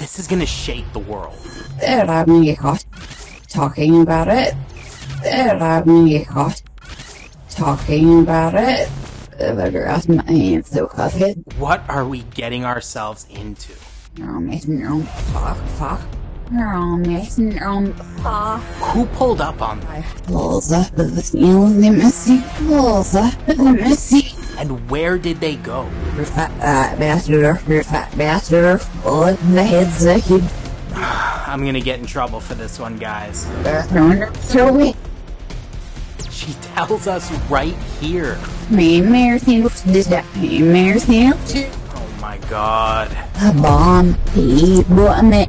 This is gonna shake the world. There, I'm gonna get caught talking about it. There, I'm gonna get caught talking about it. My hands so covered. What are we getting ourselves into? Who pulled up on them? And where did they go? I'm gonna get in trouble for this one, guys. She tells us right here. Oh my god. A bomb. He bought me.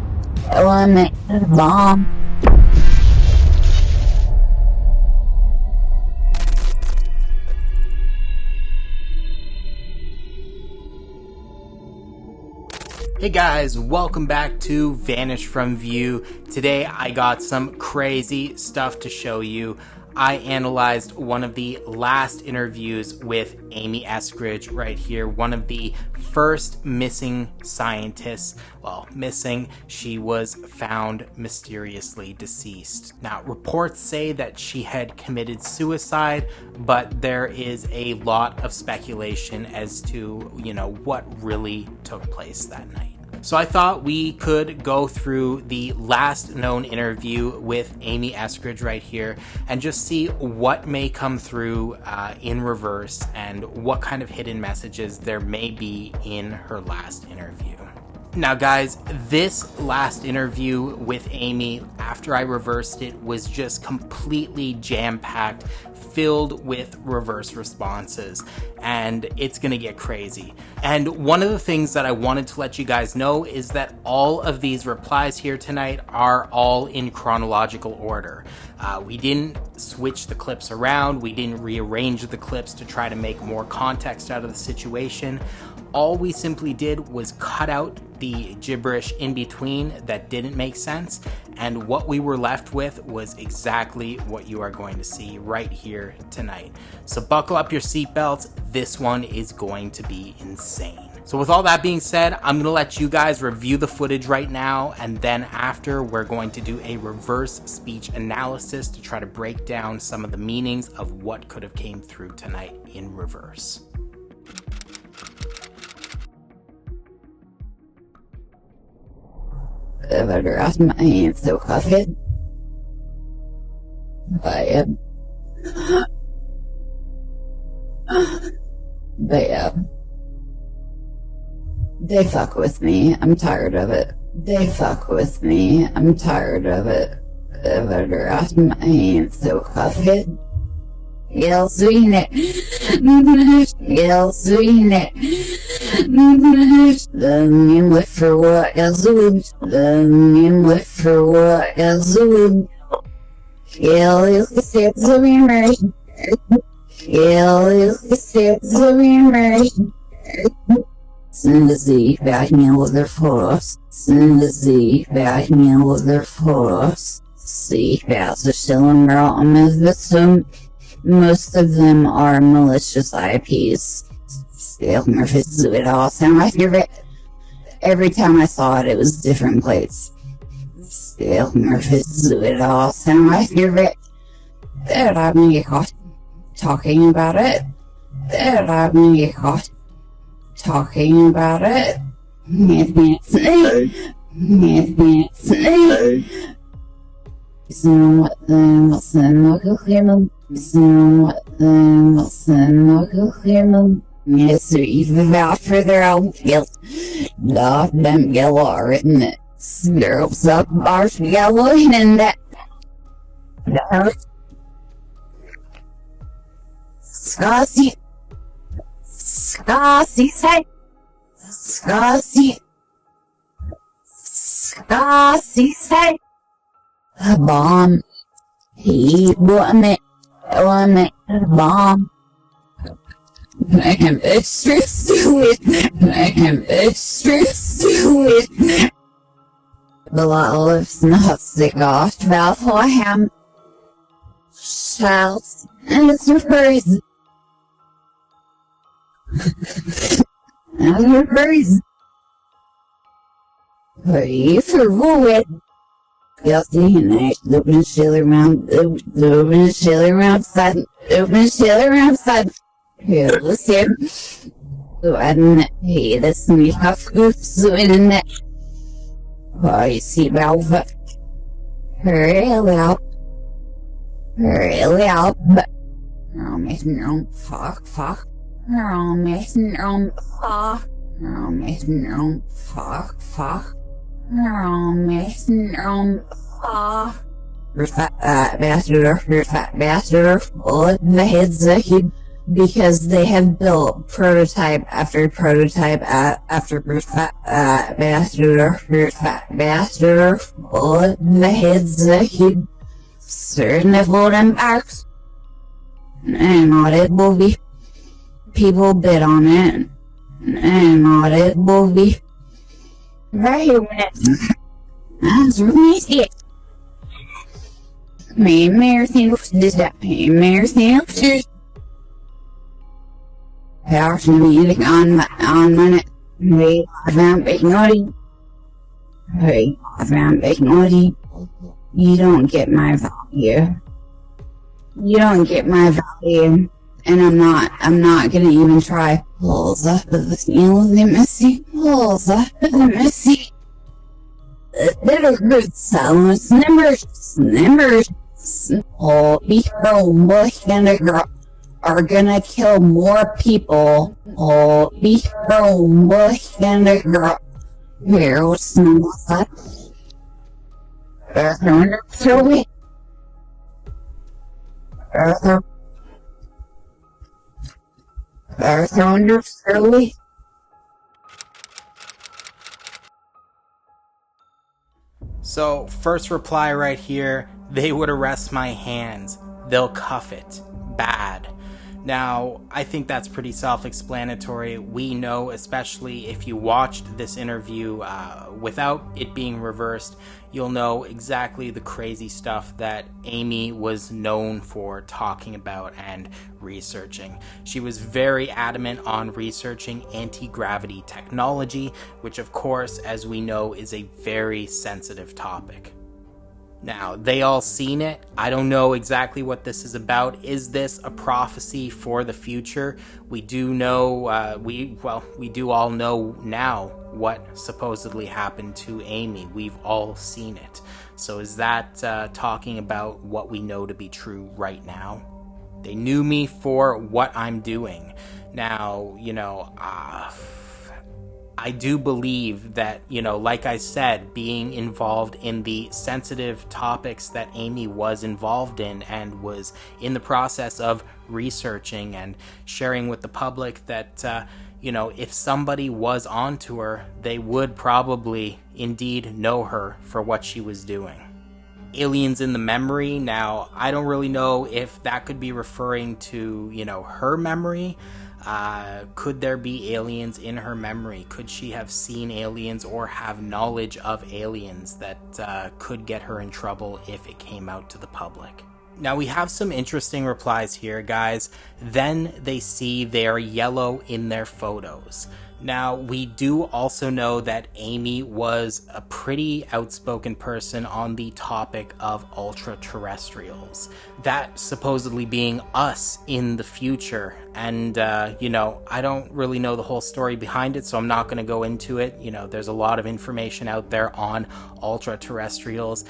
A bomb. Hey guys, welcome back to Vanish from View. Today I got some crazy stuff to show you. I analyzed one of the last interviews with Amy Eskridge right here, one of the first missing scientists. Well, missing, she was found mysteriously deceased. Now, reports say that she had committed suicide, but there is a lot of speculation as to, what really took place that night. So I thought we could go through the last known interview with Amy Eskridge right here and just see what may come through in reverse and what kind of hidden messages there may be in her last interview. Now guys, this last interview with Amy, after I reversed it, was just completely jam-packed, filled with reverse responses, and it's gonna get crazy. And one of the things that I wanted to let you guys know is that all of these replies here tonight are all in chronological order. We didn't switch the clips around, we didn't rearrange the clips to try to make more context out of the situation. All we simply did was cut out the gibberish in between that didn't make sense, and what we were left with was exactly what you are going to see right here tonight. So buckle up your seatbelts, this one is going to be insane. So with all that being said, I'm gonna let you guys review the footage right now, and then after we're going to do a reverse speech analysis to try to break down some of the meanings of what could have came through tonight in reverse. My hands so covered. They fuck with me. I'm tired of it. They fuck with me. I'm tired of it. My hands so covered. You'll see it. You'll see it. Then look for what else would. Then look for what else would. You'll see the immersion. You'll see the immersion. Send the back meal of their photos. Send the back meal of their photos. See, fast are still in the most of them are malicious IPs. Still, Murphy's do it all. Sound my favorite. Every time I saw it, it was different plates. Still, Murphy's do it all. Sound my favorite. There, I'm gonna get caught talking about it. There, I'm gonna get caught talking about it. Snake. Yes, even out for their own guilt. Not them yellow written it. Girls up bars yellow in that. Scotty. Scotty say. Scotty. Scotty say. A bomb. He bought me. A bomb. I am stressed with I am stressed with the olives not stick off mouth I am shouts and it's reprise and reprise Hey, for what? Guilty and I open and sail around, open and sail around, sudden, open and sail around, sudden. Listen. So hey, that's me, half goose, in that. Oh, you see, Malva. Hurry out. Hurry out. Oh, missing fuck. Oh, missing fuck. Oh, missing fuck. Oh, missing fuck. Fat bastard, all in the heads ahead, because they have built prototype after prototype after fat bastard, all in the heads ahead, certain of all them parks. And all it will be, people bid on it, and all it will be. Right here, that's really it. Everything Power's music on my Hey, I found big naughty. Hey, I found big naughty. You don't get my value. You don't get my value. And I'm not gonna even try. Pulls up of the messy. Pulls up of the messy. Little good silence. Numbers. All people are gonna kill more people. All people gonna heroes not. So, first reply right here, they would arrest my hands. They'll cuff it. Bad. Now, I think that's pretty self-explanatory. We know, especially if you watched this interview without it being reversed, you'll know exactly the crazy stuff that Amy was known for talking about and researching. She was very adamant on researching anti-gravity technology, which of course, as we know, is a very sensitive topic. Now, they all seen it. I don't know exactly what this is about. Is this a prophecy for the future? We do know, we do all know now what supposedly happened to Amy. We've all seen it. So is that talking about what we know to be true right now? They knew me for what I'm doing. Now, I do believe that, like I said, being involved in the sensitive topics that Amy was involved in and was in the process of researching and sharing with the public that, if somebody was onto her, they would probably indeed know her for what she was doing. Aliens in the memory. Now, I don't really know if that could be referring to, her memory. Could there be aliens in her memory? Could she have seen aliens or have knowledge of aliens that could get her in trouble if it came out to the public? Now, we have some interesting replies here, guys. Then they see they are yellow in their photos. Now, we do also know that Amy was a pretty outspoken person on the topic of ultra-terrestrials. That supposedly being us in the future. And, I don't really know the whole story behind it, so I'm not going to go into it. There's a lot of information out there on ultra-terrestrials,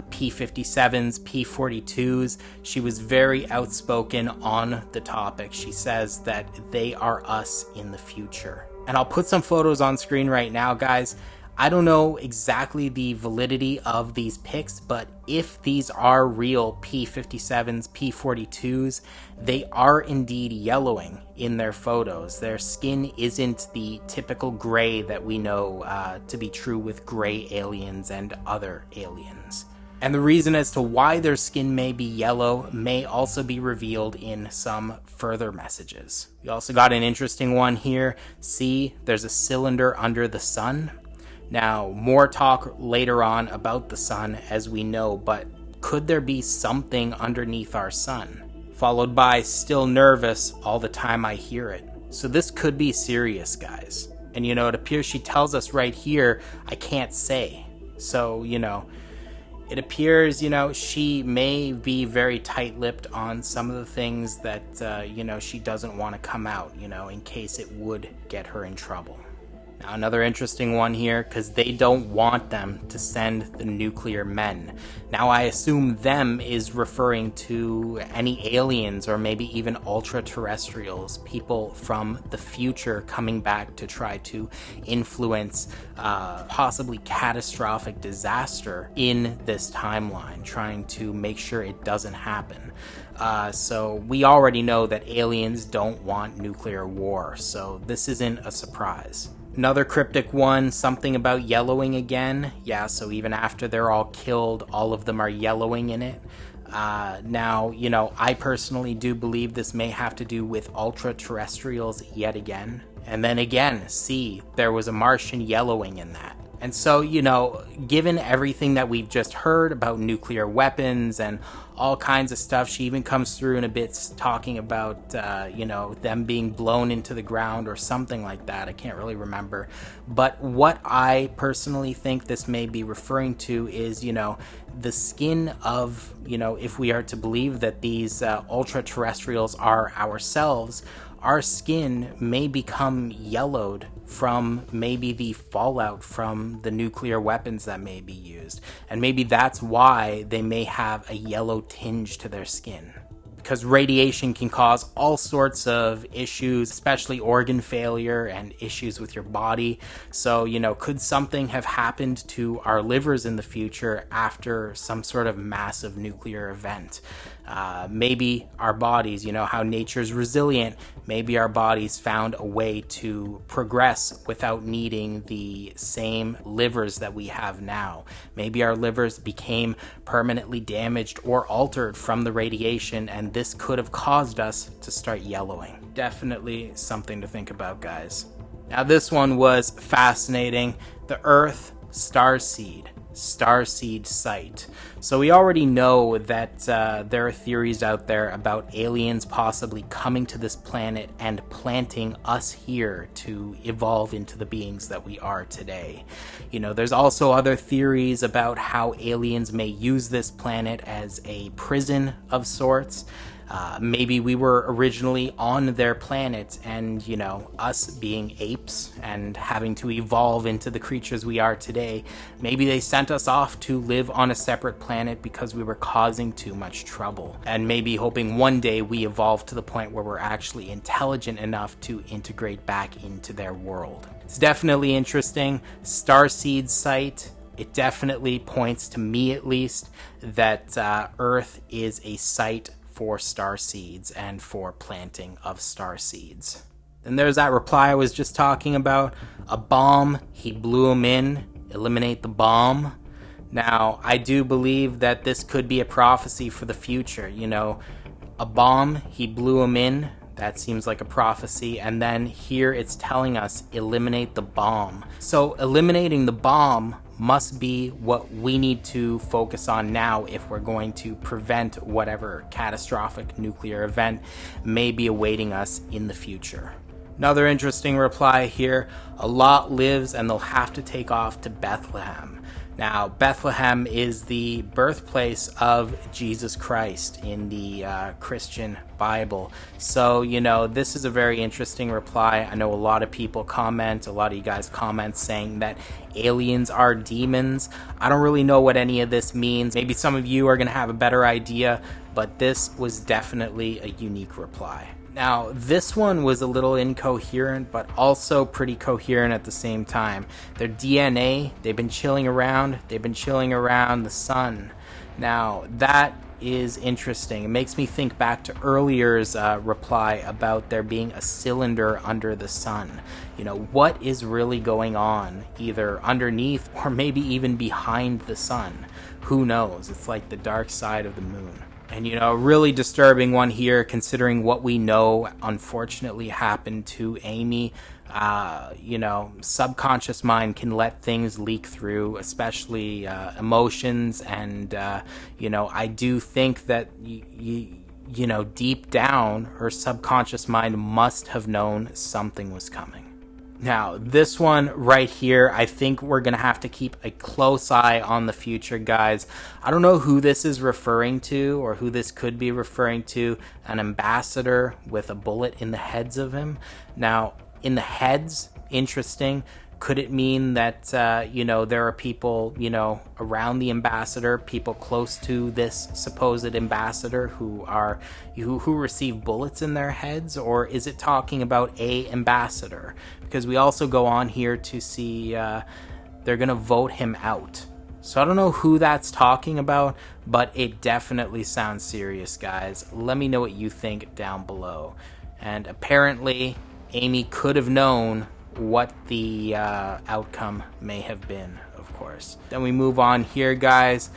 P57s, P42s. She was very outspoken on the topic. She says that they are us in the future. And I'll put some photos on screen right now, guys. I don't know exactly the validity of these pics, but if these are real P57s, P42s, they are indeed yellowing in their photos. Their skin isn't the typical gray that we know to be true with gray aliens and other aliens. And the reason as to why their skin may be yellow may also be revealed in some further messages. We also got an interesting one here. See, there's a cylinder under the sun. Now, more talk later on about the sun, as we know, but could there be something underneath our sun? Followed by, still nervous all the time I hear it. So this could be serious, guys. And, it appears she tells us right here, I can't say. So, it appears, she may be very tight-lipped on some of the things that, she doesn't want to come out, in case it would get her in trouble. Now, another interesting one here, because they don't want them to send the nuclear men. Now, I assume them is referring to any aliens or maybe even ultra-terrestrials, people from the future coming back to try to influence possibly catastrophic disaster in this timeline, trying to make sure it doesn't happen. So we already know that aliens don't want nuclear war, so this isn't a surprise. Another cryptic one, something about yellowing again. Yeah, so even after they're all killed, all of them are yellowing in it. Now, I personally do believe this may have to do with ultra-terrestrials yet again. And then again, see, there was a Martian yellowing in that. And so, given everything that we've just heard about nuclear weapons and all kinds of stuff, she even comes through in a bit talking about, them being blown into the ground or something like that. I can't really remember. But what I personally think this may be referring to is, the skin of, if we are to believe that these ultra-terrestrials are ourselves, our skin may become yellowed from maybe the fallout from the nuclear weapons that may be used. And maybe that's why they may have a yellow tinge to their skin. Because radiation can cause all sorts of issues, especially organ failure and issues with your body. So, could something have happened to our livers in the future after some sort of massive nuclear event? Maybe our bodies, how nature's resilient, maybe our bodies found a way to progress without needing the same livers that we have now. Maybe our livers became permanently damaged or altered from the radiation, and this could have caused us to start yellowing. Definitely something to think about, guys. Now, this one was fascinating. The Earth Starseed site. So we already know that there are theories out there about aliens possibly coming to this planet and planting us here to evolve into the beings that we are today. There's also other theories about how aliens may use this planet as a prison of sorts. Maybe we were originally on their planet and, us being apes and having to evolve into the creatures we are today, maybe they sent us off to live on a separate planet because we were causing too much trouble. And maybe hoping one day we evolve to the point where we're actually intelligent enough to integrate back into their world. It's definitely interesting. Starseed site. It definitely points to me, at least, that Earth is a site for star seeds and for planting of star seeds. Then there's that reply I was just talking about. A bomb, he blew him in, eliminate the bomb. Now, I do believe that this could be a prophecy for the future. A bomb, he blew him in. That seems like a prophecy. And then here it's telling us, eliminate the bomb. So eliminating the bomb must be what we need to focus on now if we're going to prevent whatever catastrophic nuclear event may be awaiting us in the future. Another interesting reply here. A lot lives and they'll have to take off to Bethlehem. Now, Bethlehem is the birthplace of Jesus Christ in the Christian Bible. So, this is a very interesting reply. I know a lot of people comment, a lot of you guys comment saying that aliens are demons. I don't really know what any of this means. Maybe some of you are going to have a better idea, but this was definitely a unique reply. Now, this one was a little incoherent, but also pretty coherent at the same time. Their DNA, they've been chilling around the sun. Now, that is interesting. It makes me think back to earlier's reply about there being a cylinder under the sun. What is really going on, either underneath or maybe even behind the sun? Who knows? It's like the dark side of the moon. And, a really disturbing one here, considering what we know, unfortunately, happened to Amy. Subconscious mind can let things leak through, especially emotions. And, I do think that, deep down, her subconscious mind must have known something was coming. Now, this one right here, I think we're going to have to keep a close eye on the future, guys. I don't know who this is referring to or who this could be referring to. An ambassador with a bullet in the heads of him. Now, in the heads, interesting. Could it mean that, there are people, around the ambassador, people close to this supposed ambassador who receive bullets in their heads? Or is it talking about a ambassador? Because we also go on here to see they're going to vote him out. So I don't know who that's talking about, but it definitely sounds serious, guys. Let me know what you think down below. And apparently, Amy could have known what the outcome may have been, of course. Then we move on here, guys.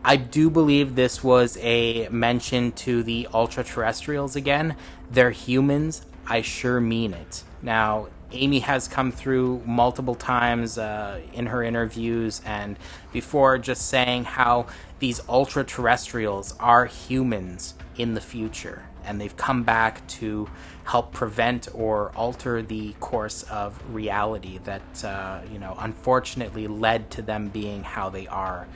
I do believe this was a mention to the ultra-terrestrials again. They're humans. I sure mean it. Now, Amy has come through multiple times in her interviews and before, just saying how these ultra-terrestrials are humans in the future, and they've come back to help prevent or alter the course of reality that, unfortunately led to them being how they are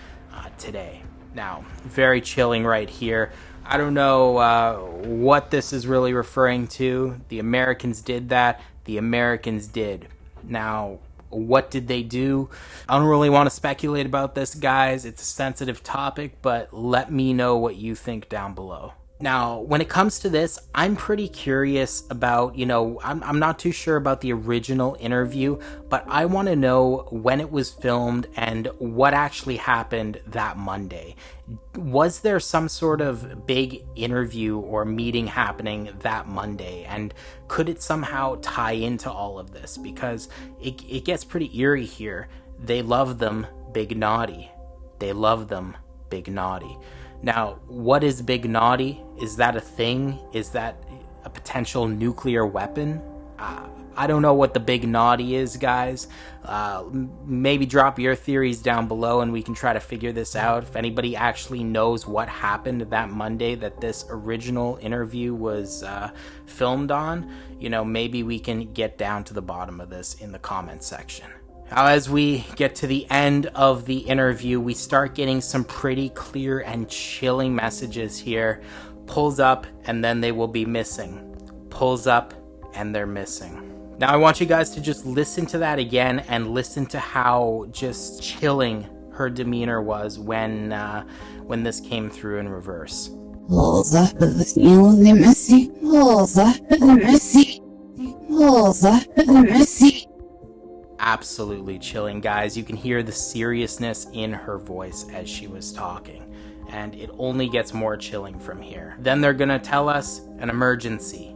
today. Now, very chilling right here. I don't know what this is really referring to. The Americans did that. The Americans did. Now, what did they do? I don't really want to speculate about this, guys. It's a sensitive topic, but let me know what you think down below. Now, when it comes to this, I'm pretty curious about, I'm not too sure about the original interview, but I want to know when it was filmed and what actually happened that Monday. Was there some sort of big interview or meeting happening that Monday? And could it somehow tie into all of this? Because it gets pretty eerie here. They love them, big naughty. They love them, big naughty. Now, what is big naughty? Is that a thing? Is that a potential nuclear weapon? I don't know what the big naughty is, guys. Maybe drop your theories down below and we can try to figure this out. If anybody actually knows what happened that Monday that this original interview was filmed on, maybe we can get down to the bottom of this in the comment section. Now, as we get to the end of the interview, we start getting some pretty clear and chilling messages here. Pulls up, and then they will be missing. Pulls up, and they're missing. Now, I want you guys to just listen to that again and listen to how just chilling her demeanor was when this came through in reverse. Pulls up, they're missing. Pulls up, they're missing. Pulls up, they're missing. Absolutely chilling, guys. You can hear the seriousness in her voice as she was talking, and it only gets more chilling from here. Then they're gonna tell us an emergency.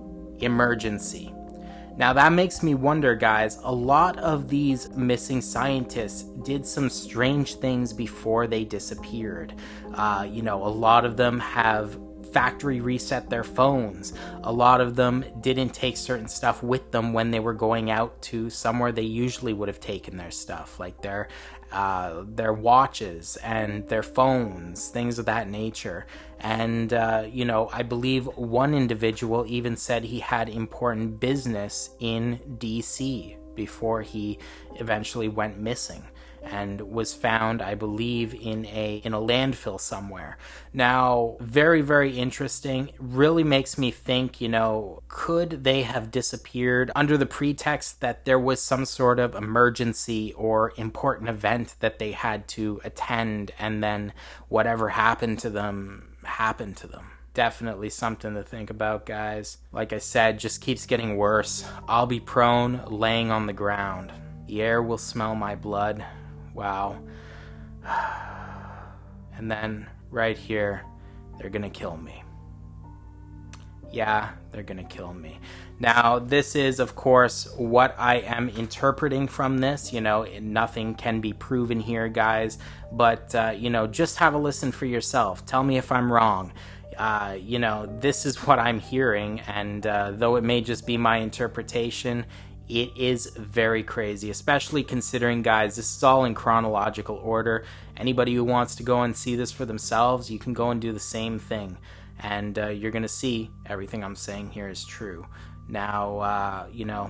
Now that makes me wonder, guys, a lot of these missing scientists did some strange things before they disappeared. A lot of them have factory reset their phones. A lot of them didn't take certain stuff with them when they were going out to somewhere they usually would have taken their stuff, like their watches and their phones, things of that nature. And I believe one individual even said he had important business in DC before he eventually went missing and was found, I believe, in a landfill somewhere. Now, very, very interesting. Really makes me think, could they have disappeared under the pretext that there was some sort of emergency or important event that they had to attend, and then whatever happened to them happened to them? Definitely something to think about, guys. Like I said, just keeps getting worse. I'll be prone, laying on the ground. The air will smell my blood. Wow. And then, right here, they're gonna kill me. Yeah, they're gonna kill me. Now, this is, of course, what I am interpreting from this. Nothing can be proven here, guys. But, just have a listen for yourself. Tell me if I'm wrong. This is what I'm hearing. And though it may just be my interpretation, it is very crazy, especially considering, guys, this is all in chronological order. Anybody who wants to go and see this for themselves, you can go and do the same thing. And you're going to see everything I'm saying here is true. Now,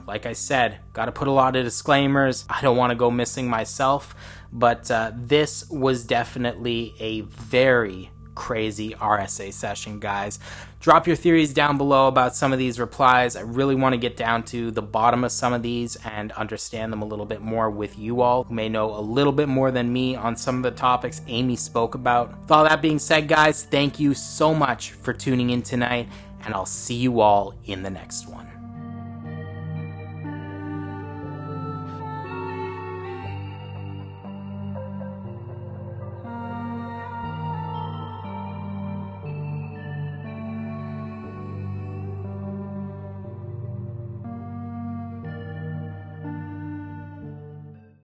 like I said, got to put a lot of disclaimers. I don't want to go missing myself, but this was definitely a very crazy RSA session, guys. Drop your theories down below about some of these replies. I really want to get down to the bottom of some of these and understand them a little bit more with you all, who may know a little bit more than me on some of the topics Amy spoke about. With all that being said, guys, thank you so much for tuning in tonight, and I'll see you all in the next one.